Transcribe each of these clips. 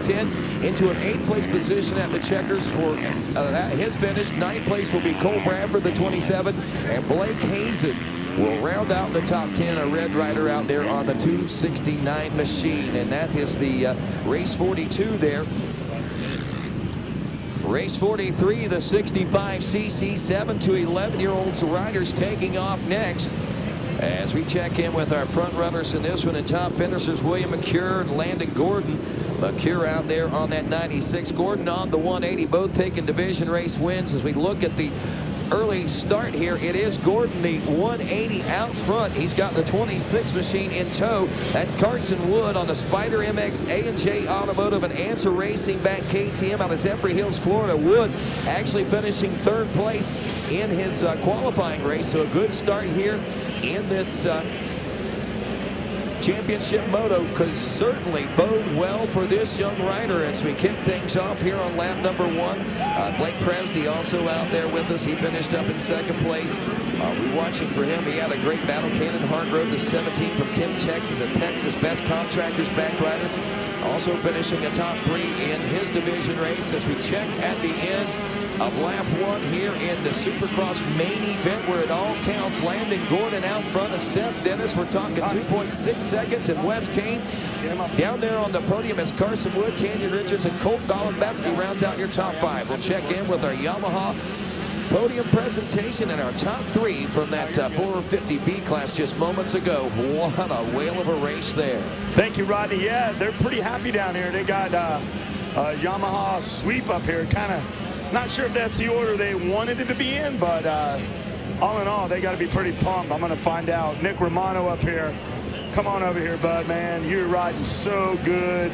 10 into an 8th place position at the checkers for his finish. 9th place will be Cole Bradford, the 27, and Blake Hazen will round out the top 10, a Red Rider out there on the 269 machine. And that is the race 42 there. Race 43, the 65cc 7 to 11-year-olds riders taking off next. As we check in with our front runners in this one and top finishers, William McCure and Landon Gordon. McCure out there on that 96, Gordon on the 180, both taking division race wins. As we look at the early start here, it is Gordon, the 180 out front. He's got the 26 machine in tow. That's Carson Wood on the Spider MX A&J Automotive and Answer Racing back KTM out of Zephyr Hills, Florida. Wood actually finishing 3rd place in his qualifying race. So a good start here in this championship moto could certainly bode well for this young rider as we kick things off here on lap number 1. Blake Presty also out there with us. He finished up in 2nd place. We're watching for him. He had a great battle. Cannon Hargrove, the 17 from Kim, Texas, a Texas Best Contractors back rider. Also finishing a top 3 in his division race as we check at the end of lap 1 here in the Supercross main event where it all counts. Landon Gordon out front of Seth Dennis. We're talking 2.6 seconds, and Wes Kane down there on the podium as Carson Wood, Canyon Richards, and Colt Golombetsky rounds out your top 5. We'll check in with our Yamaha podium presentation and our top 3 from that 450B class just moments ago. What a whale of a race there. Thank you, Rodney. Yeah, they're pretty happy down here. They got Yamaha sweep up here. Kind of not sure if that's the order they wanted it to be in, but all in all, they got to be pretty pumped. I'm going to find out. Nick Romano up here. Come on over here, bud, man. You're riding so good,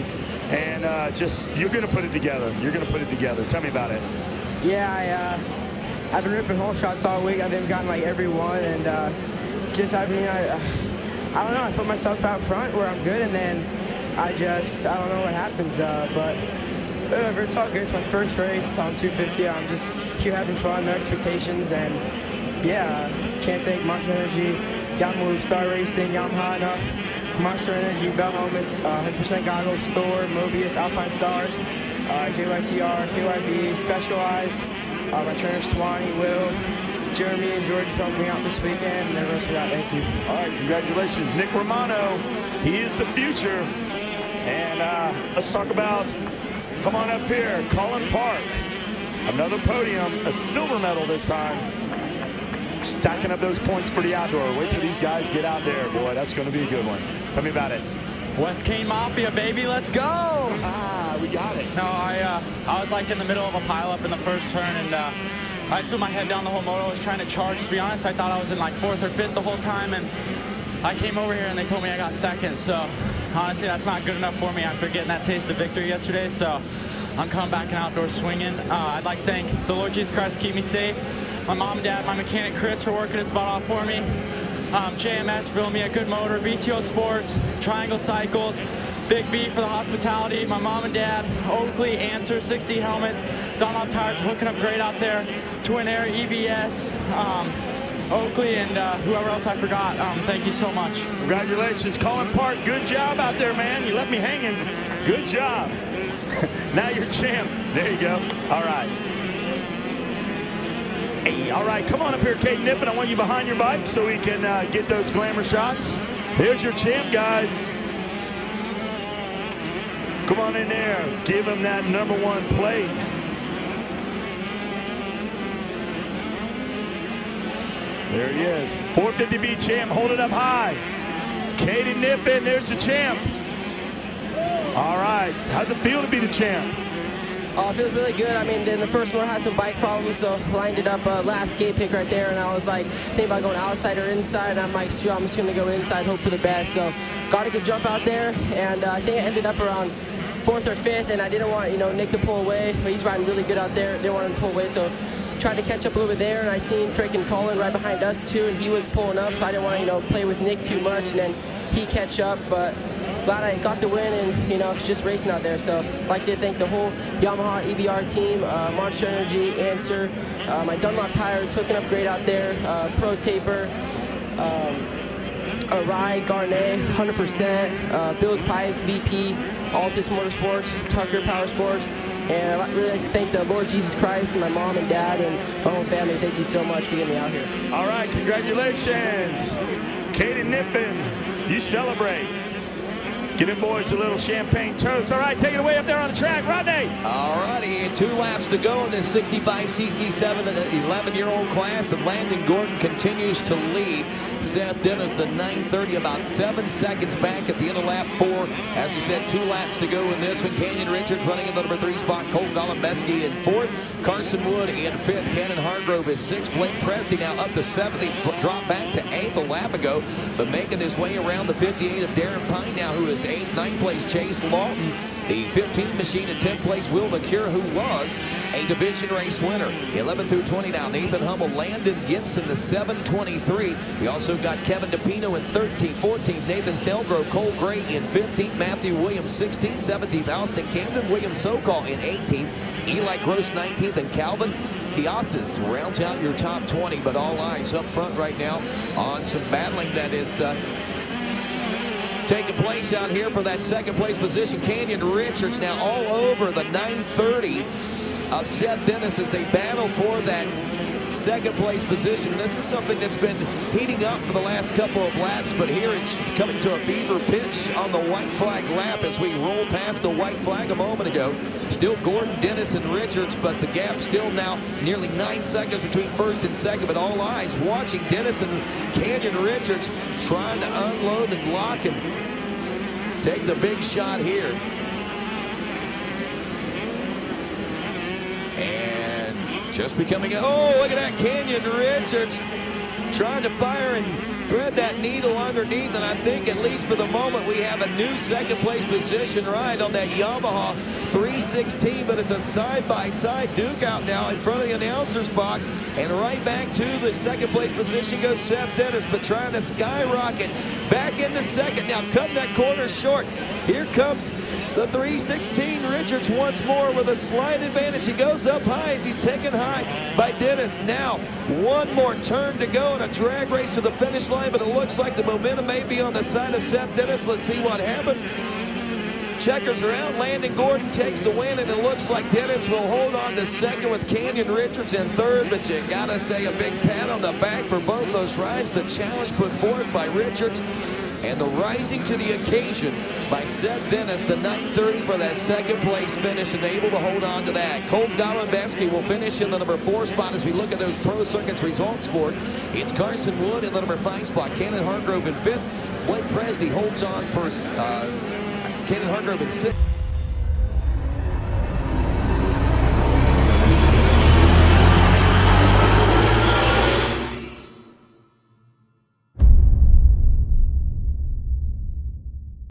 and just you're going to put it together. You're going to put it together. Tell me about it. Yeah, I've been ripping hole shots all week. I've even gotten like every one, and I don't know. I put myself out front where I'm good, and then I don't know what happens, but whatever, it's all good. It's my first race on 250. I'm just here having fun, no expectations, and yeah, can't thank Monster Energy, Yamaha Star Racing, Yamaha enough. Monster Energy, Bell Helmets, 100% Goggles Store, Mobius, Alpine Stars, KYTR, KYB, Specialized, my trainer Swanee, Will, Jeremy, and George for helping me out this weekend, and everyone else we got. Thank you. All right, congratulations, Nick Romano. He is the future. And let's talk about, come on up here, Colin Park. Another podium, a silver medal this time. Stacking up those points for the outdoor. Wait till these guys get out there. Boy, that's going to be a good one. Tell me about it. West Kane Mafia, baby, let's go! We got it. No, I was like in the middle of a pileup in the first turn, and I just put my head down the whole moto. I was trying to charge, to be honest. I thought I was in like 4th or 5th the whole time, and I came over here and they told me I got 2nd, so honestly, that's not good enough for me after getting that taste of victory yesterday, so I'm coming back and outdoor swinging. I'd like to thank the Lord Jesus Christ to keep me safe, my mom and dad, my mechanic Chris for working his butt off for me, JMS for building me a good motor, BTO Sports, Triangle Cycles, Big B for the hospitality, my mom and dad, Oakley, Answer, 60 helmets, Dunlop Tires hooking up great out there, Twin Air, EBS, Oakley, and whoever else I forgot. Thank you so much. Congratulations, Colin Park. Good job out there, man. You left me hanging. Good job. Now you're champ. There you go. All right. Hey, all right, come on up here, Kate Nippen. I want you behind your bike so we can get those glamour shots. Here's your champ, guys. Come on in there. Give him that #1 plate. There he is. 450B champ. Hold it up high. Katie Nippen, there's the champ. All right. How's it feel to be the champ? It feels really good. I mean, in the first one I had some bike problems, so lined it up last gate pick right there, and I was like thinking about going outside or inside, and I'm like, sure, I'm just going to go inside, hope for the best. So got a good jump out there, and I think I ended up around 4th or 5th, and I didn't want, Nick to pull away, but he's riding really good out there. Didn't want him to pull away, so tried to catch up a little bit there, and I seen freaking Colin right behind us too, and he was pulling up, so I didn't want to, play with Nick too much, and then he catch up, but glad I got the win, and just racing out there. So I'd like to thank the whole Yamaha EBR team, Monster Energy, Answer, my Dunlop Tires hooking up great out there, Pro Taper, Rye, Garnet, 100%, Bill's Pipes, VP, Altus Motorsports, Tucker Power Sports, and I'd really like to thank the Lord Jesus Christ and my mom and dad and my whole family. Thank you so much for getting me out here. All right, congratulations. Caden Niffen, you celebrate. Give them boys a little champagne toast. All right, take it away up there on the track. Rodney. All righty, 2 laps to go in this 65cc 7 and 11-year-old class, and Landon Gordon continues to lead. Seth Dennis, the 930, about 7 seconds back at the end of lap 4. As we said, 2 laps to go in this one. Canyon Richards running in the number 3 spot. Colt Golombesky in 4th. Carson Wood in 5th. Cannon Hargrove is 6th. Blake Presty now up to 7th. He dropped back to 8th a lap ago, but making his way around the 58 of Darren Pine now, who is 8th. 9th place Chase Lawton. The 15 machine in 10th place, Will McCure, who was a division race winner. 11 through 20 now, Nathan Hummel, Landon Gibson, the 723. We also got Kevin DePino in 13th, 14th, Nathan Stelgrove, Cole Gray in 15th, Matthew Williams 16th, 17th, Austin Camden Williams Sokol in 18th, Eli Gross 19th, and Calvin Kiasis rounds out your top 20, but all eyes up front right now on some battling that is taking place out here for that 2nd place position. Canyon Richards now all over the 930 of Seth Dennis as they battle for that 2nd place position. This is something that's been heating up for the last couple of laps, but here it's coming to a fever pitch on the white flag lap as we roll past the white flag a moment ago. Still Gordon, Dennis, and Richards, but the gap still now nearly 9 seconds between 1st and 2nd, but all eyes watching Dennis and Canyon Richards trying to unload and lock and take the big shot here. And just becoming oh, look at that, Canyon Richards trying to fire and thread that needle underneath, and I think at least for the moment we have a new 2nd place position right on that Yamaha 316, but it's a side-by-side duke out now in front of the announcer's box, and right back to the 2nd place position goes Seth Dennis, but trying to skyrocket back into 2nd. Now cutting that corner short. Here comes the 316 Richards once more with a slight advantage. He goes up high as he's taken high by Dennis. Now one more turn to go in a drag race to the finish line, but it looks like the momentum may be on the side of Seth Dennis. Let's see what happens. Checkers are out. Landon Gordon takes the win, and it looks like Dennis will hold on to 2nd with Canyon Richards in 3rd, but you gotta say a big pat on the back for both those rides. The challenge put forth by Richards and the rising to the occasion by Seth Dennis, the 930 for that 2nd place finish, and able to hold on to that. Colt Golombesky will finish in the number 4 spot as we look at those Pro Circuits results board. It's Carson Wood in the number 5 spot. Cannon Hargrove in 5th. Blake Presty holds on for Cannon Hargrove in 6th.